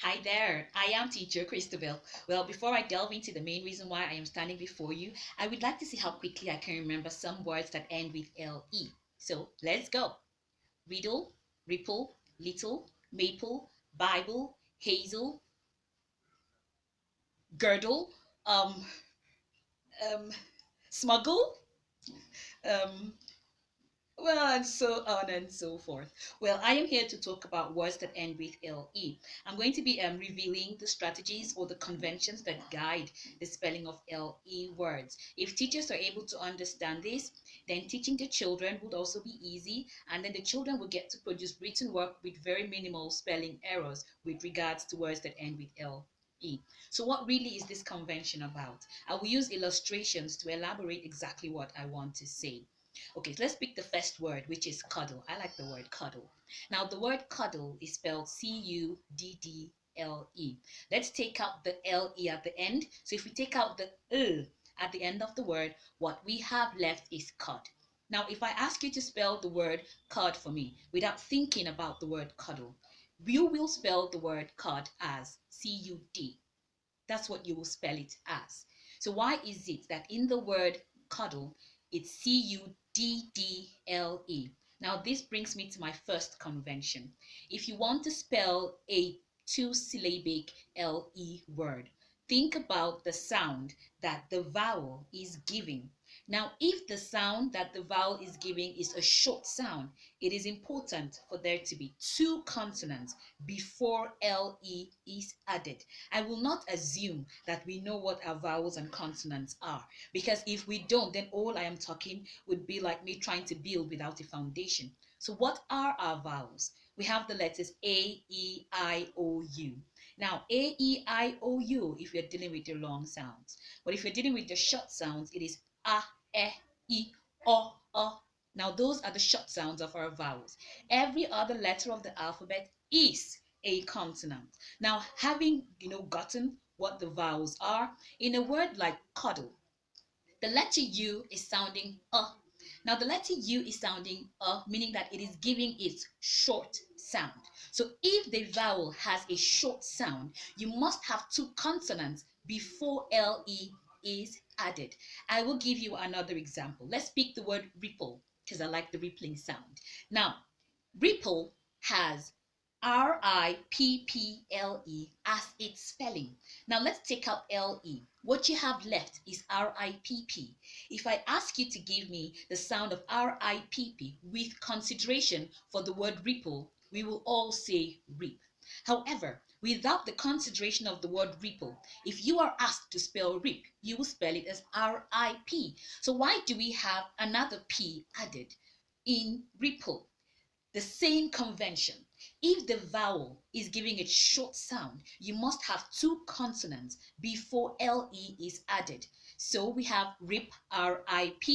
Hi there, I am teacher Christabel. Well, before I delve into the main reason why I am standing before you, I would like to see how quickly I can remember some words that end with LE. So let's go. Riddle, ripple, little, maple, Bible, hazel, girdle, um, um, smuggle, um, well, and so on and so forth. Well, I am here to talk about words that end with LE. I'm going to be revealing the strategies or the conventions that guide the spelling of LE words. If teachers are able to understand this, then teaching the children would also be easy, and then the children will get to produce written work with very minimal spelling errors with regards to words that end with LE. So, what really is this convention about? I will use illustrations to elaborate exactly what I want to say. Okay, so let's pick the first word, which is cuddle. I like the word cuddle. Now, the word cuddle is spelled Cuddle. Let's take out the LE at the end. So if we take out the at the end of the word, what we have left is cud. Now, if I ask you to spell the word cud for me without thinking about the word cuddle, you will spell the word cud as Cud. That's what you will spell it as. So why is it that in the word cuddle, it's Cuddle? Now this brings me to my first convention. If you want to spell a two-syllabic LE word, think about the sound that the vowel is giving. Now, if the sound that the vowel is giving is a short sound, it is important for there to be two consonants before LE is added. I will not assume that we know what our vowels and consonants are, because if we don't, then all I am talking would be like me trying to build without a foundation. So, what are our vowels? We have the letters A, E, I, O, U. Now, A, E, I, O, U if you're dealing with the long sounds. But if you're dealing with the short sounds, it is A, E, O. Now, those are the short sounds of our vowels. Every other letter of the alphabet is a consonant. Now, having gotten what the vowels are, in a word like cuddle, the letter U is sounding Now, the letter U is sounding meaning that it is giving its short sound. So, if the vowel has a short sound, you must have two consonants before LE is added. I will give you another example. Let's pick the word ripple because I like the rippling sound. Now, ripple has Ripple as its spelling. Now let's take out LE. What you have left is RIPP. If I ask you to give me the sound of RIPP with consideration for the word ripple, we will all say rip. However, without the consideration of the word ripple, if you are asked to spell rip, you will spell it as RIP. So why do we have another P added in ripple? The same convention. If the vowel is giving a short sound, you must have two consonants before LE is added. So we have rip, RIP.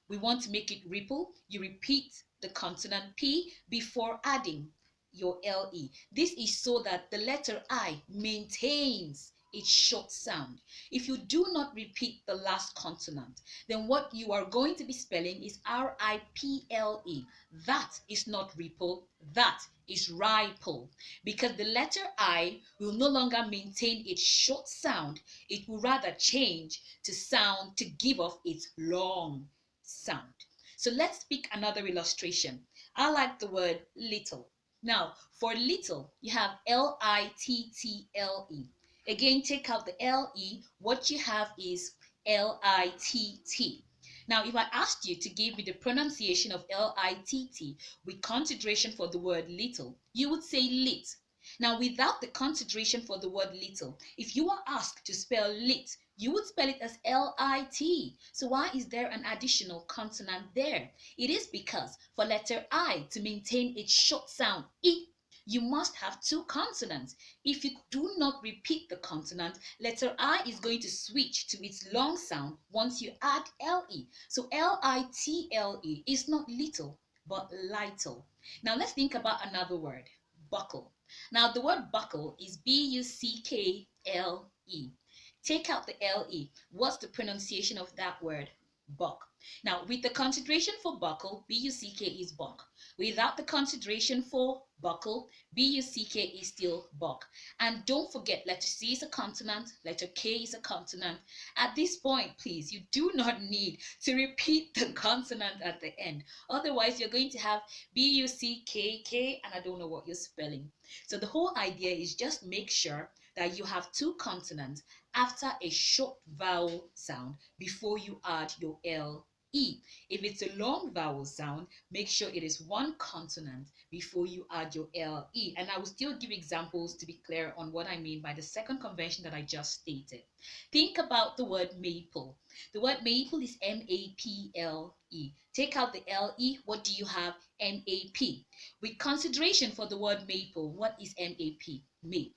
We want to make it ripple. You repeat the consonant P before adding your LE. This is so that the letter I maintains its short sound. If you do not repeat the last consonant, then what you are going to be spelling is RIPLE. That is not ripple, that is ripple. Because the letter I will no longer maintain its short sound, it will rather change to sound to give off its long sound. So let's pick another illustration. I like the word little. Now, for little, you have Little. Again, take out the LE. What you have is LITT. Now, if I asked you to give me the pronunciation of LITT with consideration for the word little, you would say lit. Now, without the consideration for the word little, if you are asked to spell lit, you would spell it as LIT. So why is there an additional consonant there? It is because for letter I to maintain its short sound I, you must have two consonants. If you do not repeat the consonant, letter I is going to switch to its long sound once you add LE. So LITLE is not little, but little. Now let's think about another word, buckle. Now the word buckle is Buckle. Take out the LE. What's the pronunciation of that word? Buck. Now, with the consideration for buckle, B-U-C-K is buck. Without the consideration for buckle, B-U-C-K is still buck. And don't forget, letter C is a consonant, letter K is a consonant. At this point, please, you do not need to repeat the consonant at the end. Otherwise, you're going to have B-U-C-K-K, and I don't know what you're spelling. So the whole idea is just make sure that you have two consonants after a short vowel sound before you add your L E. If it's a long vowel sound, make sure it is one consonant before you add your LE. And I will still give examples to be clear on what I mean by the second convention that I just stated. Think about the word maple. The word maple is M-A-P-L-E. Take out the L-E, what do you have? M-A-P. With consideration for the word maple, what is M-A-P? Mape.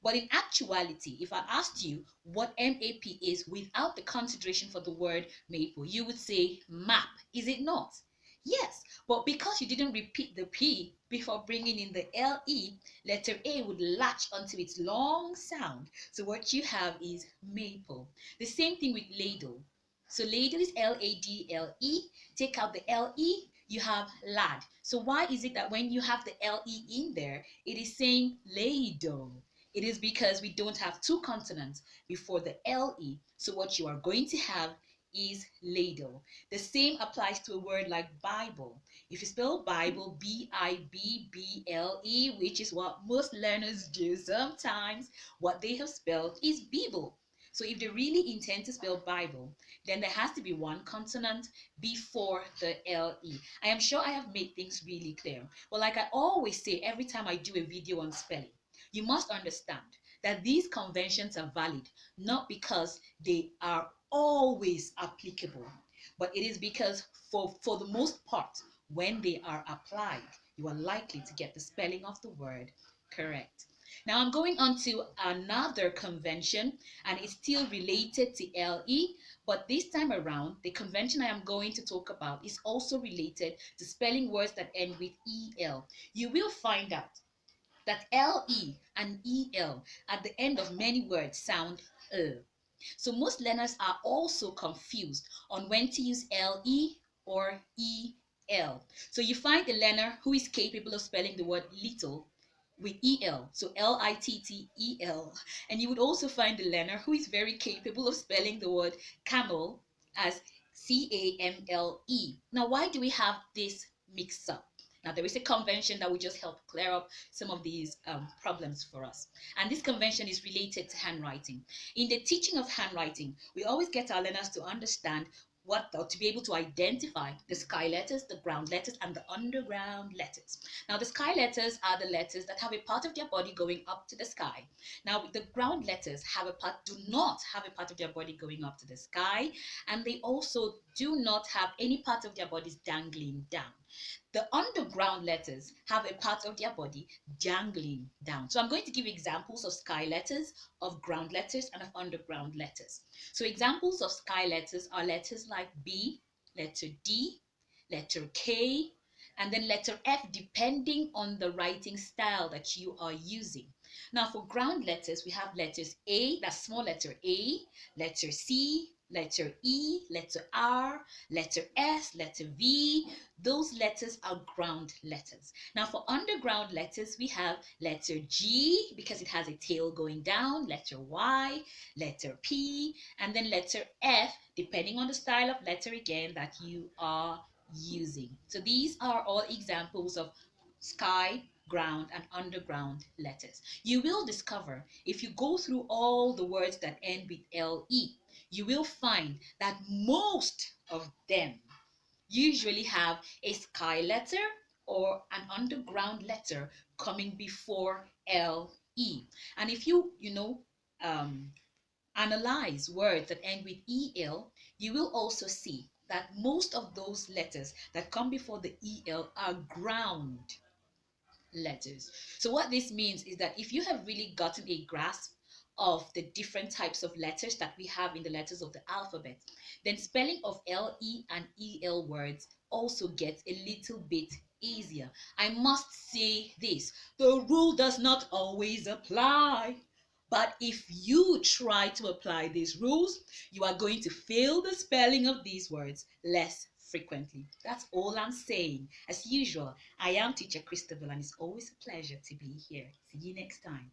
But in actuality, if I asked you what MAP is without the consideration for the word maple, you would say map, is it not? Yes, but because you didn't repeat the P before bringing in the LE, letter A would latch onto its long sound. So what you have is maple. The same thing with ladle. So ladle is L-A-D-L-E. Take out the L-E, you have lad. So why is it that when you have the L-E in there, it is saying ladle? It is because we don't have two consonants before the LE. So what you are going to have is ladle. The same applies to a word like Bible. If you spell Bible, B-I-B-B-L-E, which is what most learners do sometimes, what they have spelled is Bible. So if they really intend to spell Bible, then there has to be one consonant before the LE. I am sure I have made things really clear. But like I always say every time I do a video on spelling, you must understand that these conventions are valid not because they are always applicable, but it is because for the most part, when they are applied, you are likely to get the spelling of the word correct. Now I'm going on to another convention, and it's still related to LE, but this time around, the convention I am going to talk about is also related to spelling words that end with EL. You will find out that LE and EL at the end of many words sound So most learners are also confused on when to use LE or EL. So you find a learner who is capable of spelling the word little with EL, so L-I-T-T-E-L. And you would also find a learner who is very capable of spelling the word camel as C-A-M-L-E. Now, why do we have this mix up? Now, there is a convention that will just help clear up some of these problems for us. And this convention is related to handwriting. In the teaching of handwriting, we always get our learners to understand to be able to identify the sky letters, the ground letters, and the underground letters. Now, the sky letters are the letters that have a part of their body going up to the sky. Now, the ground letters do not have a part of their body going up to the sky, and they also do not have any part of their bodies dangling down. The underground letters have a part of their body dangling down. So I'm going to give examples of sky letters, of ground letters, and of underground letters. So examples of sky letters are letters like B, letter D, letter K, and then letter F, depending on the writing style that you are using. Now for ground letters, we have letters A, that's small letter A, letter C, letter E, letter R, letter S, letter V. Those letters are ground letters. Now for underground letters, we have letter G because it has a tail going down, letter Y, letter P, and then letter F, depending on the style of letter again that you are using. So these are all examples of sky, ground, and underground letters. You will discover if you go through all the words that end with LE, you will find that most of them usually have a sky letter or an underground letter coming before LE. And if um, analyze words that end with EL, you will also see that most of those letters that come before the EL are ground letters. So what this means is that if you have really gotten a grasp of the different types of letters that we have in the letters of the alphabet, then spelling of LE and EL words also gets a little bit easier. I must say this, the rule does not always apply. But if you try to apply these rules, you are going to fail the spelling of these words less frequently. That's all I'm saying. As usual, I am Teacher Christabel, and it's always a pleasure to be here. See you next time.